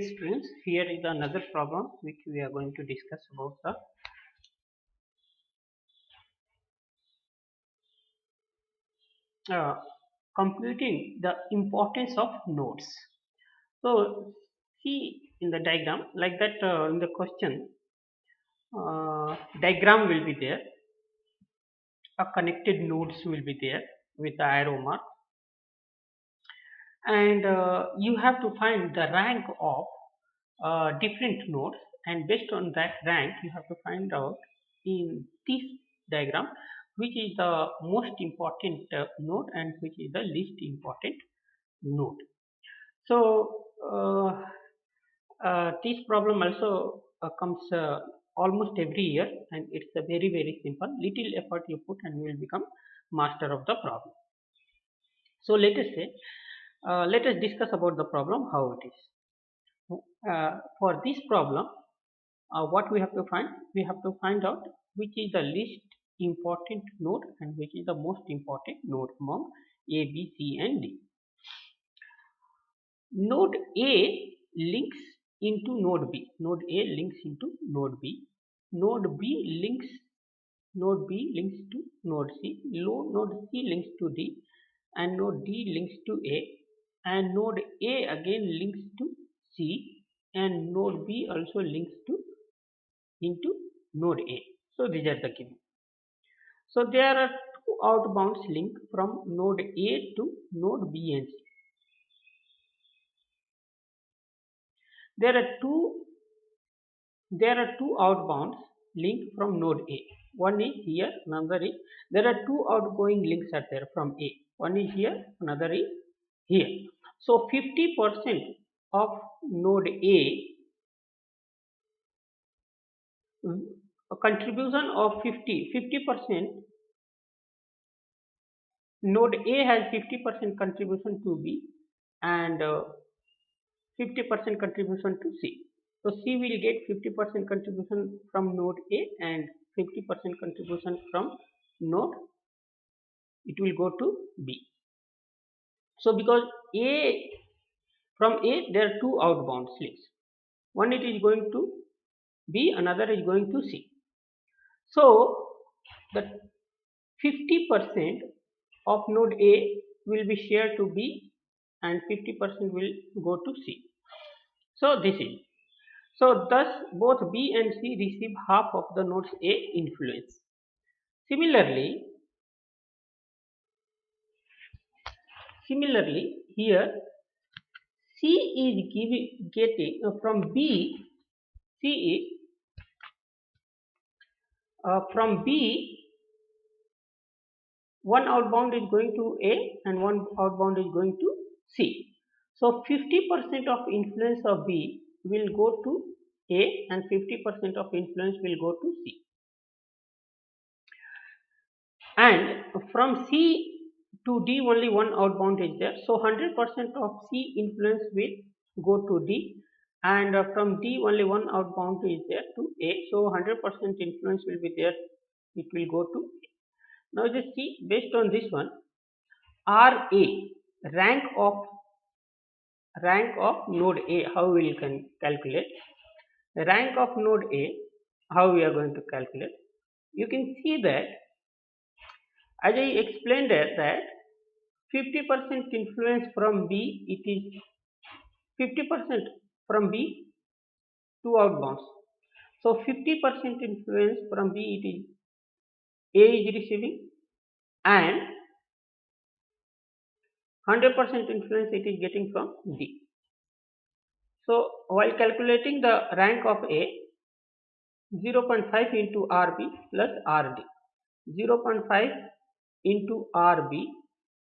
Students, here is another problem which we are going to discuss about the computing the importance of nodes. So see in the diagram like that in the question diagram will be there, a connected nodes will be there with the arrow mark, and you have to find the rank of different nodes, and based on that rank you have to find out in this diagram which is the most important node and which is the least important node. So this problem also comes almost every year, and it's a very simple. Little effort you put and you will become master of the problem. So let us discuss about the problem how it is. For this problem, what we have to find? We have to find out which is the least important node and which is the most important node among A, B, C, and D. Node A links into node B. Node A links into node B. Node B links to node C. Node C links to D, and node D links to A, and node A again links to C, and node B also links to into node A. So these are the given. So there are two outbounds link from node A to node B and C. There are two outbounds link from node A. One is here, another is there are two outgoing links are there from A. One is here, another is here. So 50% of node A, a contribution of 50%, node A has 50% contribution to B and 50% contribution to C. So C will get 50% contribution from node A and 50% contribution from node, it will go to B. So because from A there are two outbound links. One it is going to B, another is going to C. So the 50% of node A will be shared to B and 50% will go to C. So this is. So thus both B and C receive half of the nodes A influence. Similarly here C is getting from B. C is from B, one outbound is going to A and one outbound is going to C. So 50% of influence of B will go to A and 50% of influence will go to C. And from C to D only one outbound is there. So 100% of C influence will go to D, and from D only one outbound is there to A. So 100% influence will be there. It will go to A. Now just see, based on this one, RA, rank of node A, how we can calculate? The rank of node A, how we are going to calculate? You can see that, as I explained that 50% influence from B, it is 50% from B, two outbounds. So 50% influence from B, it is A is receiving, and 100% influence it is getting from D. So while calculating the rank of A, 0.5 into RB plus RD, 0.5 into RB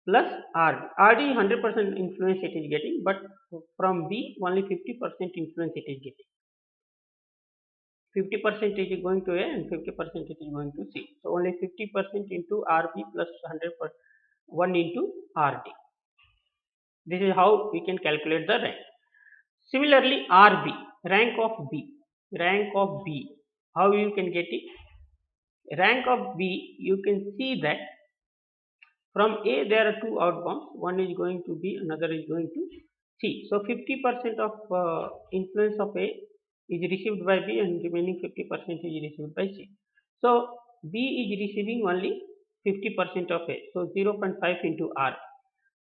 plus RD. RD 100% influence it is getting, but from B only 50% influence it is getting. 50% is going to A and 50% it is going to C. So only 50% into RB plus 100%, 1 into RD. This is how we can calculate the rank. Similarly, RB, rank of B, how you can get it? Rank of B, you can see that from A there are two outbounds, one is going to B, another is going to C. So 50% of influence of A is received by B and remaining 50% is received by C. So B is receiving only 50% of A. So 0.5 into R.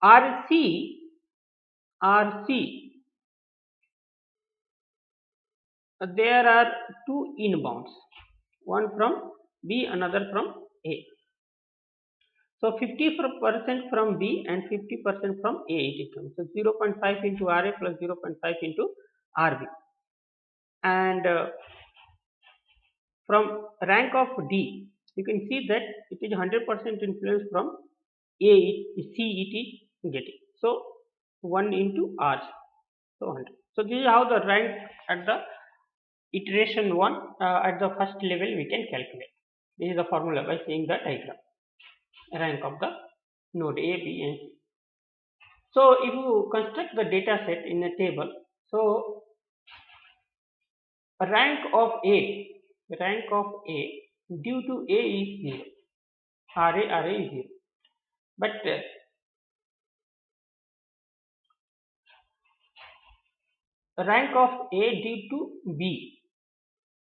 RC, there are two inbounds, one from B, another from A. So 50% from B and 50% from A it comes. So 0.5 into RA plus 0.5 into RB. And from rank of D, you can see that it is 100% influence from A, C it is getting. So 1 into R, so 100. So this is how the rank at the iteration 1 at the first level we can calculate. This is the formula by seeing the diagram. Rank of the node A, B and C. So if you construct the data set in a table, so rank of A due to A is 0. RA is 0. But rank of A due to B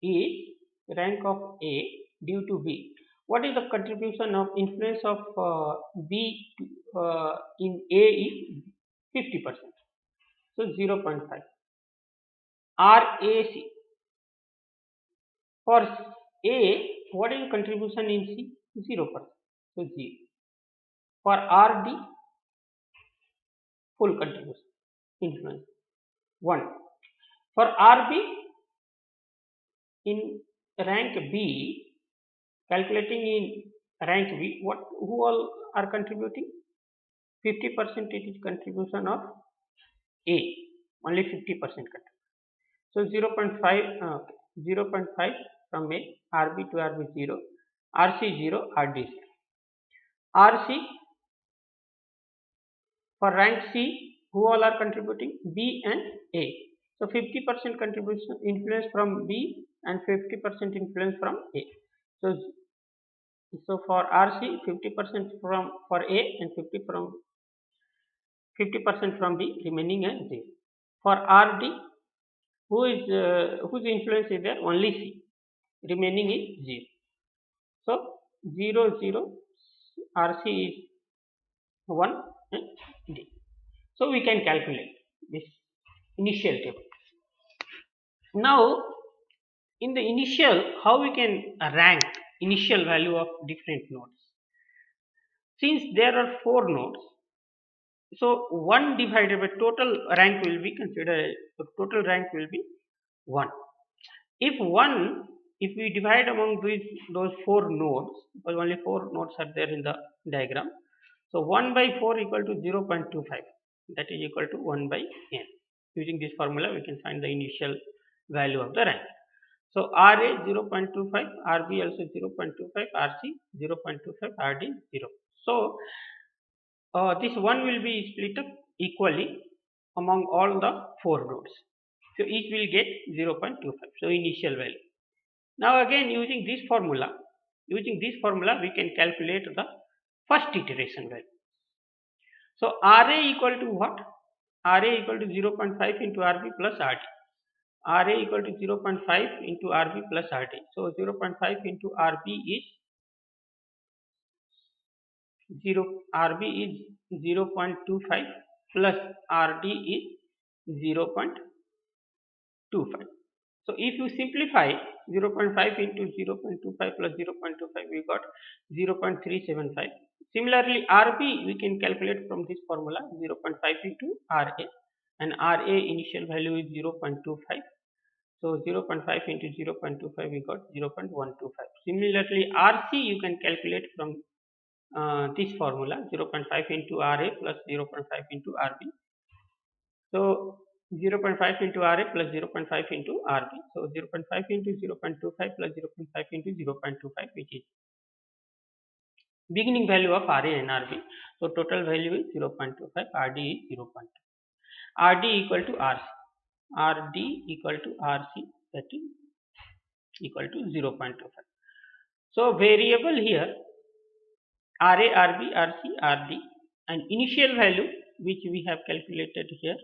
is rank of A due to B. What is the contribution of influence of B in A is 50%. So 0.5. RAC. For A, what is the contribution in C? 0%. So 0. For RD, full contribution, influence 1. For RB, in rank B, calculating in rank B, who all are contributing? 50% it is contribution of A, only 50% contribution. So 0.5 from A, RB to RB 0, RC 0, RD 0. RC, for rank C, who all are contributing? B and A. So 50% contribution influence from B and 50% influence from A. So for RC, 50% for A and 50% from B, remaining as 0. For RD, whose influence is there? Only C, remaining is 0. So 0, 0, RC is 1 and D. So we can calculate this initial table. Now in the initial, how we can rank initial value of different nodes? Since there are 4 nodes, so 1 divided by total rank will be considered, the total rank will be 1. If we divide among those 4 nodes, because only 4 nodes are there in the diagram, so 1 by 4 equal to 0.25, that is equal to 1 by n. Using this formula we can find the initial value of the rank. So RA 0.25, RB also 0.25, RC 0.25, RD 0. So this 1 will be split up equally among all the 4 nodes. So each will get 0.25. So initial value. Now again using this formula we can calculate the first iteration value. So RA equal to what? RA equal to 0.5 into RB plus RD. RA equal to 0.5 into RB plus RD. So 0.5 into RB is 0.25 plus RD is 0.25. So if you simplify 0.5 into 0.25 plus 0.25, we got 0.375. Similarly, RB we can calculate from this formula 0.5 into RA, and RA initial value is 0.25. So 0.5 into 0.25 we got 0.125. Similarly, RC you can calculate from this formula 0.5 into RA plus 0.5 into RB. So 0.5 into RA plus 0.5 into RB. So 0.5 into 0.25 plus 0.5 into 0.25, which is beginning value of RA and RB. So total value is 0.25, RD is 0.2. RD equal to RC. RD equal to RC, that is equal to 0.25. So variable here RA, RB, RC, RD, and initial value which we have calculated here